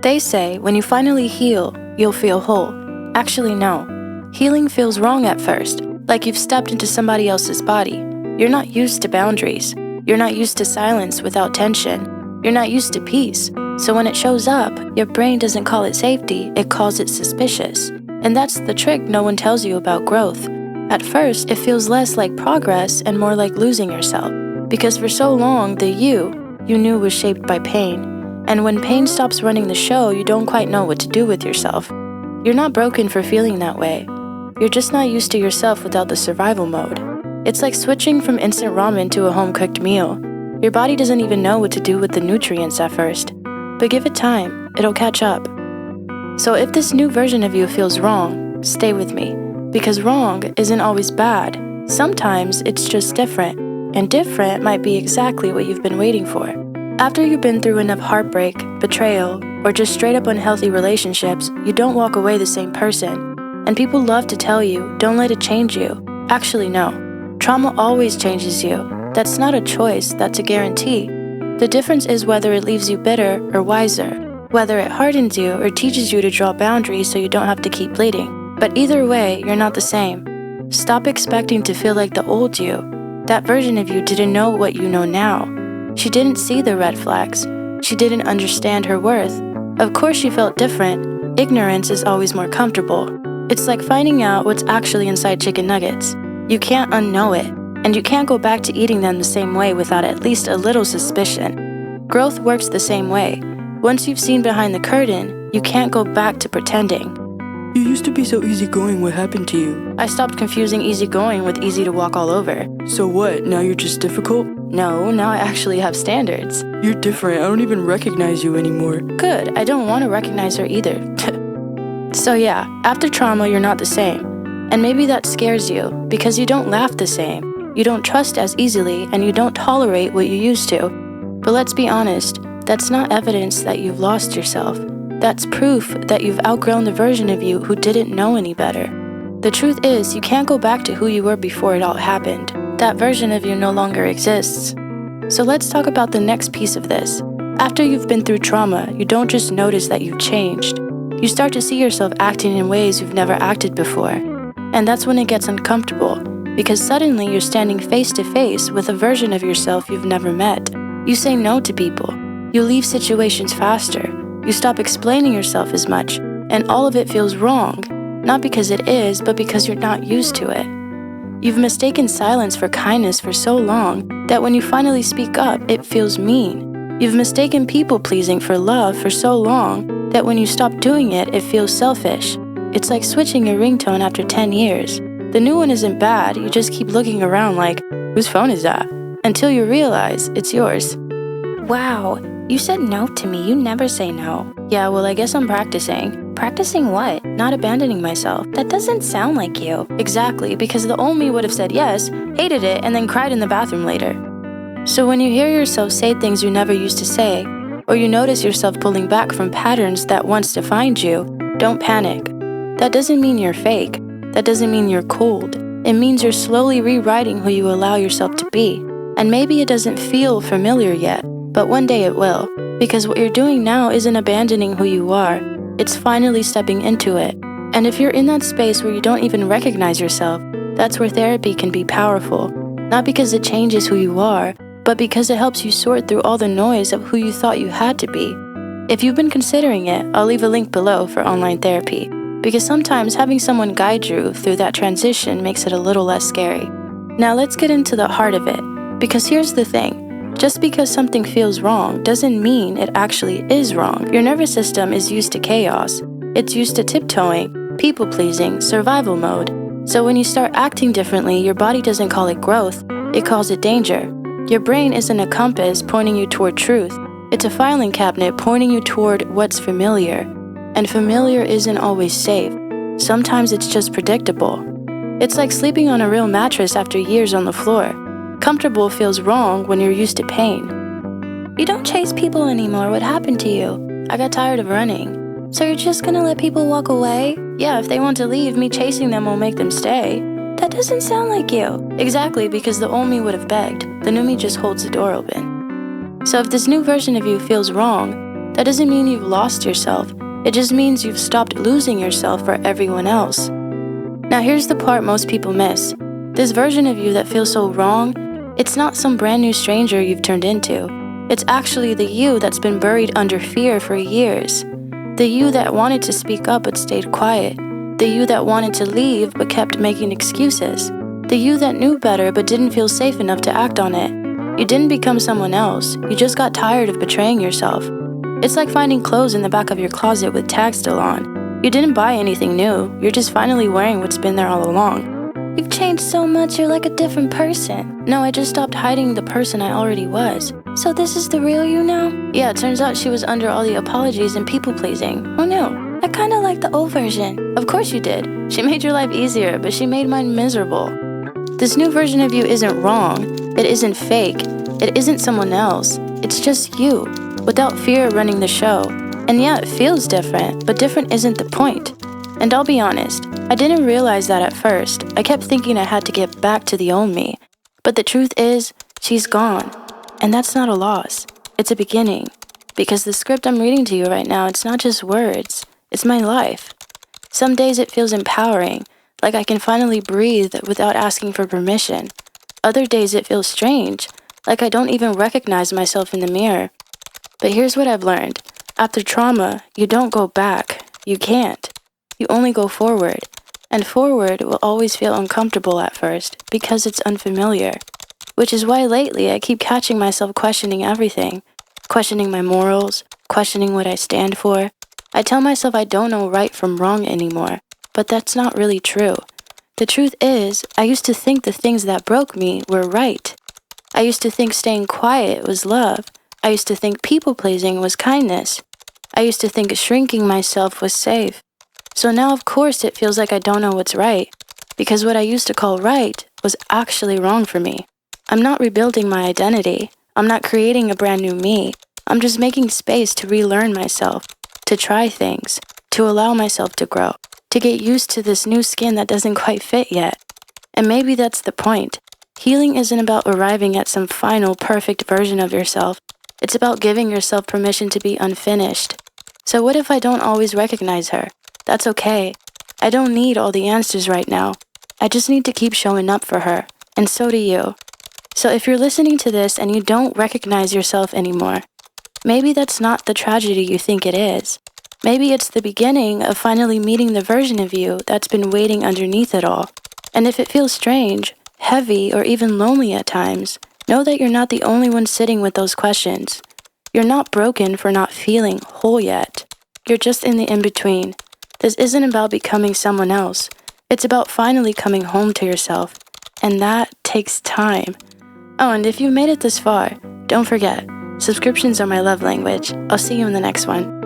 They say when you finally heal, you'll feel whole. Actually, no. Healing feels wrong at first, like you've stepped into somebody else's body. You're not used to boundaries. You're not used to silence without tension. You're not used to peace. So when it shows up, your brain doesn't call it safety, it calls it suspicious. And that's the trick no one tells you about growth. At first, it feels less like progress and more like losing yourself. Because for so long, the you knew was shaped by pain. And when pain stops running the show, you don't quite know what to do with yourself. You're not broken for feeling that way. You're just not used to yourself without the survival mode. It's like switching from instant ramen to a home-cooked meal. Your body doesn't even know what to do with the nutrients at first. But give it time, it'll catch up. So if this new version of you feels wrong, stay with me. Because wrong isn't always bad. Sometimes it's just different. And different might be exactly what you've been waiting for. After you've been through enough heartbreak, betrayal, or just straight up unhealthy relationships, you don't walk away the same person. And people love to tell you, don't let it change you. Actually, no. Trauma always changes you. That's not a choice, that's a guarantee. The difference is whether it leaves you bitter or wiser. Whether it hardens you or teaches you to draw boundaries so you don't have to keep bleeding. But either way, you're not the same. Stop expecting to feel like the old you. That version of you didn't know what you know now. She didn't see the red flags. She didn't understand her worth. Of course she felt different. Ignorance is always more comfortable. It's like finding out what's actually inside chicken nuggets. You can't unknow it, and you can't go back to eating them the same way without at least a little suspicion. Growth works the same way. Once you've seen behind the curtain, you can't go back to pretending. You used to be so easygoing, what happened to you? I stopped confusing easygoing with easy to walk all over. So what, now you're just difficult? No, now I actually have standards. You're different, I don't even recognize you anymore. Good, I don't want to recognize her either. So yeah, after trauma you're not the same. And maybe that scares you, because you don't laugh the same. You don't trust as easily, and you don't tolerate what you used to. But let's be honest, that's not evidence that you've lost yourself. That's proof that you've outgrown the version of you who didn't know any better. The truth is, you can't go back to who you were before it all happened. That version of you no longer exists. So let's talk about the next piece of this. After you've been through trauma, you don't just notice that you've changed. You start to see yourself acting in ways you've never acted before. And that's when it gets uncomfortable, because suddenly you're standing face to face with a version of yourself you've never met. You say no to people. You leave situations faster. You stop explaining yourself as much, and all of it feels wrong, not because it is, but because you're not used to it. You've mistaken silence for kindness for so long that when you finally speak up, it feels mean. You've mistaken people-pleasing for love for so long that when you stop doing it, it feels selfish. It's like switching your ringtone after 10 years. The new one isn't bad, you just keep looking around like, whose phone is that? Until you realize it's yours. Wow, you said no to me, you never say no. Yeah, well, I guess I'm practicing. Practicing what? Not abandoning myself. That doesn't sound like you. Exactly, because the old me would have said yes, hated it, and then cried in the bathroom later. So when you hear yourself say things you never used to say, or you notice yourself pulling back from patterns that once defined you, don't panic. That doesn't mean you're fake. That doesn't mean you're cold. It means you're slowly rewriting who you allow yourself to be. And maybe it doesn't feel familiar yet, but one day it will. Because what you're doing now isn't abandoning who you are. It's finally stepping into it. And if you're in that space where you don't even recognize yourself, that's where therapy can be powerful. Not because it changes who you are, but because it helps you sort through all the noise of who you thought you had to be. If you've been considering it, I'll leave a link below for online therapy. Because sometimes having someone guide you through that transition makes it a little less scary. Now let's get into the heart of it. Because here's the thing. Just because something feels wrong doesn't mean it actually is wrong. Your nervous system is used to chaos. It's used to tiptoeing, people-pleasing, survival mode. So when you start acting differently, your body doesn't call it growth, it calls it danger. Your brain isn't a compass pointing you toward truth. It's a filing cabinet pointing you toward what's familiar. And familiar isn't always safe. Sometimes it's just predictable. It's like sleeping on a real mattress after years on the floor. Comfortable feels wrong when you're used to pain. You don't chase people anymore, what happened to you? I got tired of running. So you're just gonna let people walk away? Yeah, if they want to leave, me chasing them will make them stay. That doesn't sound like you. Exactly, because the old me would have begged. The new me just holds the door open. So if this new version of you feels wrong, That doesn't mean you've lost yourself. It just means you've stopped losing yourself for everyone else. Now here's the part most people miss. This version of you that feels so wrong, it's not some brand new stranger you've turned into. It's actually the you that's been buried under fear for years. The you that wanted to speak up but stayed quiet. The you that wanted to leave but kept making excuses. The you that knew better but didn't feel safe enough to act on it. You didn't become someone else, you just got tired of betraying yourself. It's like finding clothes in the back of your closet with tags still on. You didn't buy anything new, you're just finally wearing what's been there all along. You've changed so much, you're like a different person. No, I just stopped hiding the person I already was. So this is the real you now? Yeah, it turns out she was under all the apologies and people-pleasing. Who knew? I kinda like the old version. Of course you did. She made your life easier, but she made mine miserable. This new version of you isn't wrong. It isn't fake. It isn't someone else. It's just you, without fear running the show. And yeah, it feels different, but different isn't the point. And I'll be honest, I didn't realize that at first. I kept thinking I had to get back to the old me. But the truth is, she's gone. And that's not a loss. It's a beginning. Because the script I'm reading to you right now, it's not just words. It's my life. Some days it feels empowering, like I can finally breathe without asking for permission. Other days it feels strange, like I don't even recognize myself in the mirror. But here's what I've learned. After trauma, you don't go back. You can't. You only go forward. And forward will always feel uncomfortable at first because it's unfamiliar. Which is why lately I keep catching myself questioning everything. Questioning my morals, questioning what I stand for. I tell myself I don't know right from wrong anymore, but that's not really true. The truth is, I used to think the things that broke me were right. I used to think staying quiet was love. I used to think people-pleasing was kindness. I used to think shrinking myself was safe. So now of course it feels like I don't know what's right, because what I used to call right was actually wrong for me. I'm not rebuilding my identity. I'm not creating a brand new me. I'm just making space to relearn myself, to try things, to allow myself to grow, to get used to this new skin that doesn't quite fit yet. And maybe that's the point. Healing isn't about arriving at some final perfect version of yourself. It's about giving yourself permission to be unfinished. So what if I don't always recognize her? That's okay. I don't need all the answers right now. I just need to keep showing up for her, and so do you. So if you're listening to this and you don't recognize yourself anymore, maybe that's not the tragedy you think it is. Maybe it's the beginning of finally meeting the version of you that's been waiting underneath it all. And if it feels strange, heavy, or even lonely at times, know that you're not the only one sitting with those questions. You're not broken for not feeling whole yet. You're just in the in-between. This isn't about becoming someone else. It's about finally coming home to yourself. And that takes time. Oh, and if you've made it this far, don't forget, subscriptions are my love language. I'll see you in the next one.